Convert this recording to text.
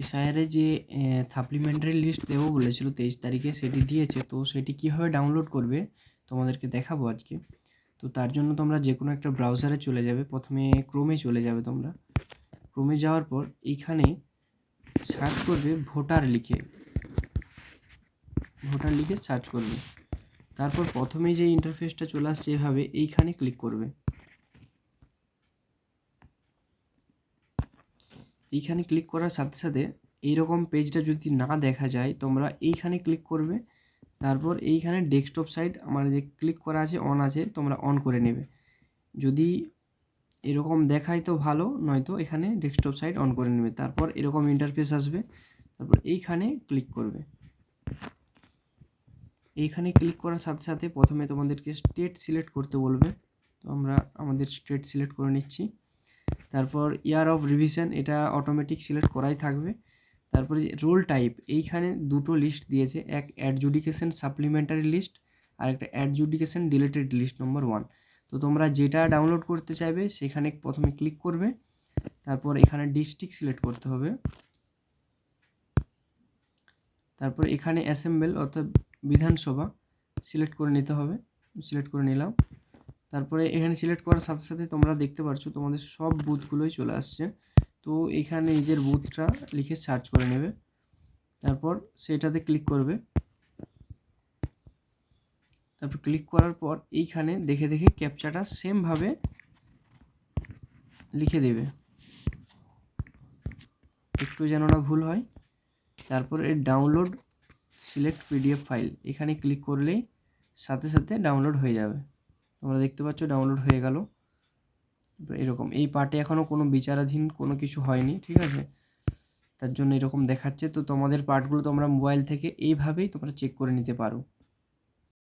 SIR এ যে supplementary list দেবো বলেছিল 23 তারিখে, সেটি দিয়েছে। তো সেটি কীভাবে ডাউনলোড করবে তোমাদেরকে দেখাবো আজকে। তো তার জন্য তোমরা যে কোনো একটা ব্রাউজারে চলে যাবে। প্রথমে ক্রোমে চলে যাবে। তোমরা ক্রোমে যাওয়ার পর এইখানে সার্চ করবে ভোটার লিখে সার্চ করবে। তারপর প্রথমেই যে ইন্টারফেসটা চলে আসছে এভাবে, এইখানে ক্লিক করবে। এইখানে ক্লিক করার সাথে সাথে এইরকম পেজটা যদি না দেখা যায়, তোমরা এইখানে ক্লিক করবে। তারপর এইখানে ডেস্কটপ সাইট আমার যে ক্লিক করা আছে অন আছে, তোমরা অন করে নেবে। যদি এরকম দেখায় তো ভালো, নয়তো এখানে ডেস্কটপ সাইট অন করে নেবে। তারপর এরকম ইন্টারফেস আসবে। তারপর এইখানে ক্লিক করবে। এইখানে ক্লিক করার সাথে সাথে প্রথমে তোমাদেরকে স্টেট সিলেক্ট করতে বলবে। তো আমরা আমাদের স্টেট সিলেক্ট করে নিচ্ছি। তারপর ইয়ার অফ রিভিশন, এটা অটোমেটিক সিলেক্ট করাই থাকবে। তারপরে রোল টাইপ, এইখানে দুটো লিস্ট দিয়েছে, এক অ্যাডজুডিকেশন সাপ্লিমেন্টারি লিস্ট আর একটা অ্যাডজুডিকেশন ডিলেটেড লিস্ট নম্বর 1। তো তোমরা যেটা ডাউনলোড করতে চাইবে সেখানে প্রথমে ক্লিক করবে। তারপর এখানে ডিস্ট্রিক্ট সিলেক্ট করতে হবে। তারপর এখানে অ্যাসেম্বল অর্থাৎ বিধানসভা সিলেক্ট করে নিতে হবে। সিলেক্ট করে নিলাম। তারপরে এখানে সিলেক্ট করার সাথে সাথে তোমরা দেখতে পাচ্ছ তোমাদের সব বুথগুলোই চলে আসছে। তো এখানে নিজের বুথটা লিখে সার্চ করে নেবে। তারপর সেটাতে ক্লিক করবে। তারপর ক্লিক করার পর এইখানে দেখে দেখে ক্যাপচাটা সেমভাবে লিখে দেবে, একটু যেন না ভুল হয়। তারপর এই ডাউনলোড সিলেক্ট পিডিএফ ফাইল, এখানে ক্লিক করলেই সাথে সাথে ডাউনলোড হয়ে যাবে। তোমরা দেখতে পাচ্ছ ডাউনলোড হয়ে গেল। এরকম এই পার্টে এখনও কোনো বিচারাধীন কোনো কিছু হয়নি, ঠিক আছে, তার জন্য এরকম দেখাচ্ছে। তো তোমাদের পার্টগুলো তোমরা মোবাইল থেকে এইভাবেই তোমরা চেক করে নিতে পারো।